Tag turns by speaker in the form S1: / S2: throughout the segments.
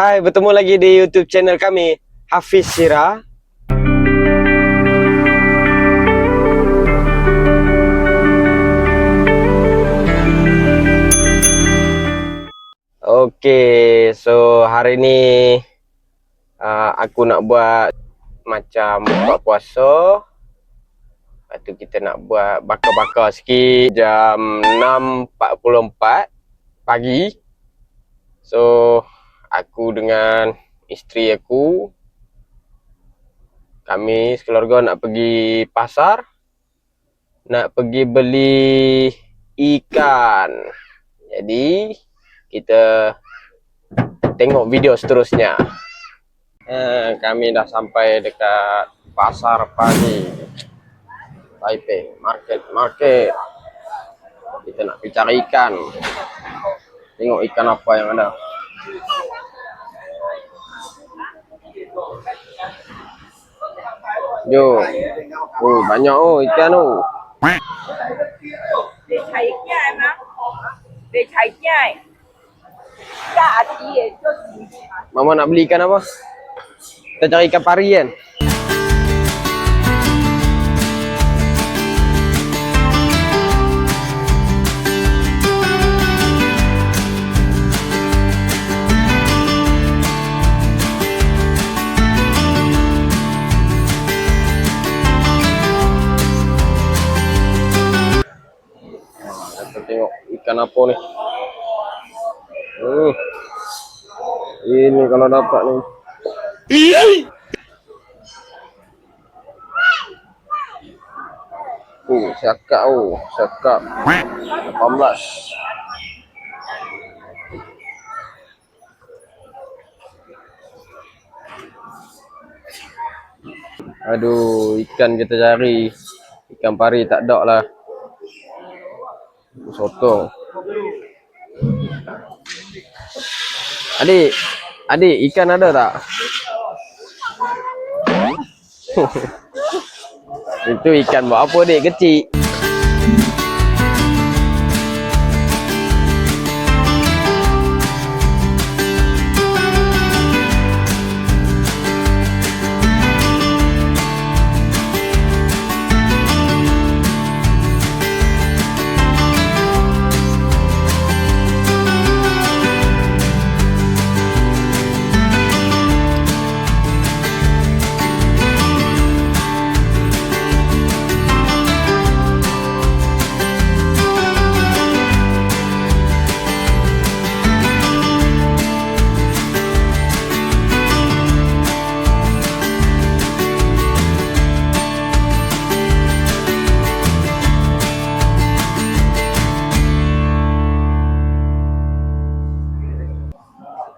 S1: Hai, bertemu lagi di YouTube channel kami, Hafiz Syirah. Okey, so hari ni aku nak buat macam buka puasa. Lepas tu kita nak buat bakar-bakar sikit. Jam 6.44 pagi. So aku dengan isteri aku, kami sekeluarga nak pergi pasar, nak pergi beli ikan. Jadi kita tengok video seterusnya. Kami dah sampai dekat pasar pagi Taipei market. Kita nak pergi cari ikan. Tengok ikan apa yang ada. Jom. Oh, banyak ikan tu. Mama nak beli ikan apa? Kita cari ikan pari kan? Kita tengok ikan apa ni. Ini kalau dapat ni. Cakap 18. Aduh, ikan kita cari. Ikan pari tak ada lah. Sotong. Adik, ikan ada tak? Itu ikan buat apa dek, kecil?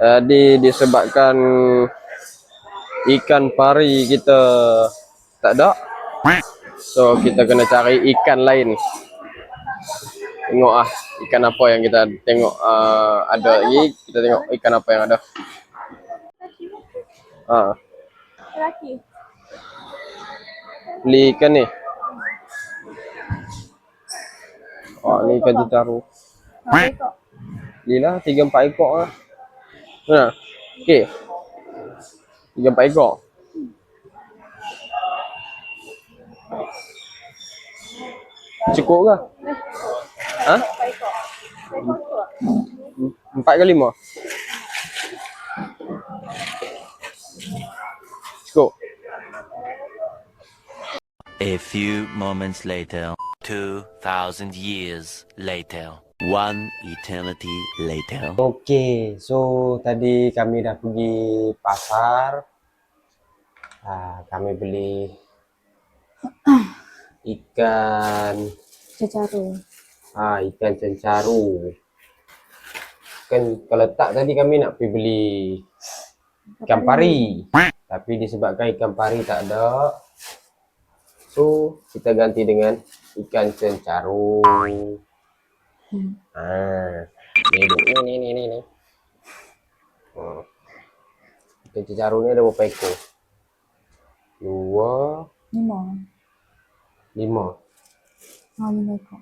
S1: Jadi disebabkan ikan pari kita tak ada, so kita kena cari ikan lain. Tengok ikan apa yang kita tengok ada lagi. Kita tengok ikan apa yang ada. Beli ikan ni. Ni ikan citaru. Belilah 3-4 ekor lah. Okey. 3-4 ekor. Cukup ke? 4 ke 5? Cukup.
S2: A few moments later, 2,000 years later, one eternity later.
S1: Okey, so tadi kami dah pergi pasar. Kami beli ikan
S3: Cencaru.
S1: Ikan cencaru. Kan kalau tak tadi kami nak pergi beli ikan pari. Tapi disebabkan ikan pari tak ada, so kita ganti dengan ikan cencaru. Ni. Ikan cencaru ni ada berapa ekor? 2, 5.
S3: 5 ekor.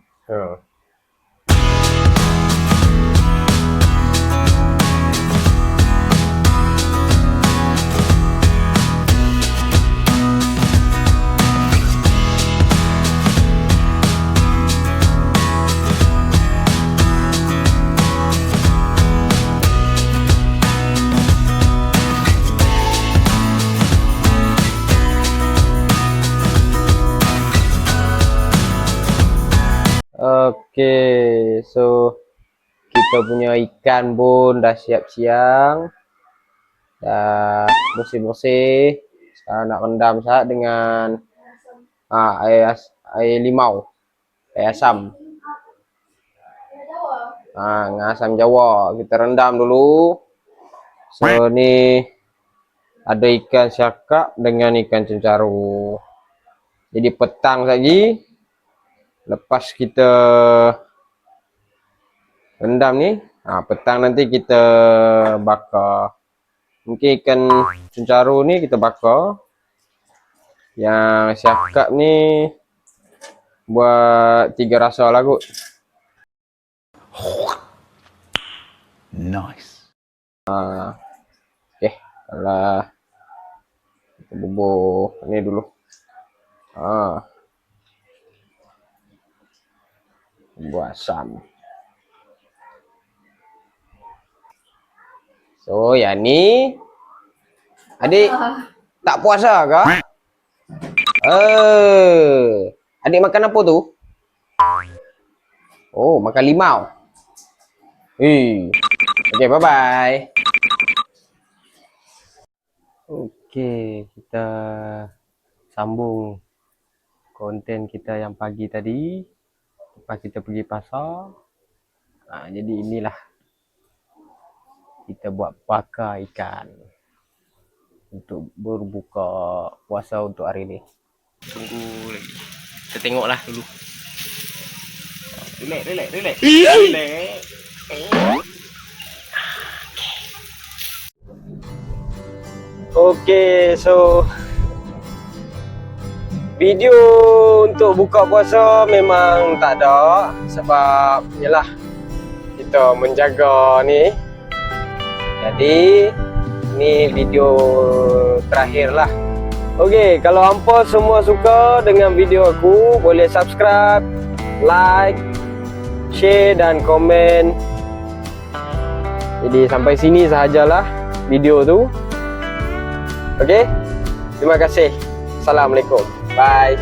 S1: Okey, so kita punya ikan pun dah siap siang. Dah bersih-bersih. Sekarang nak rendam sat dengan air limau, air asam. Dengan asam Jawa. Kita rendam dulu. So ni ada ikan siakap dengan ikan cencaru. Jadi petang lagi, lepas kita rendam ni, petang nanti kita bakar. Mungkin ikan cencaru ni kita bakar. Yang siakap ni buat 3 rasa lah kot.
S2: Nice.
S1: Okay, kalau kita bubur ni dulu. Buat asam. So yang ni adik tak puasa ke? Adik makan apa tu? Oh, makan limau. Okay, bye-bye. Okay, kita sambung konten kita yang pagi tadi. Lepas kita pergi pasar. Jadi inilah kita buat bakar ikan untuk berbuka puasa untuk hari ni. Tunggu lagi. Kita tengoklah dulu. Relax. Okay, so video untuk buka puasa memang tak ada sebab yalah kita menjaga ni. Jadi ni video terakhir lah. Okey, kalau hampa semua suka dengan video aku, boleh subscribe, like, share dan komen. Jadi sampai sini sahajalah video tu. Okey, terima kasih. Assalamualaikum. Bye.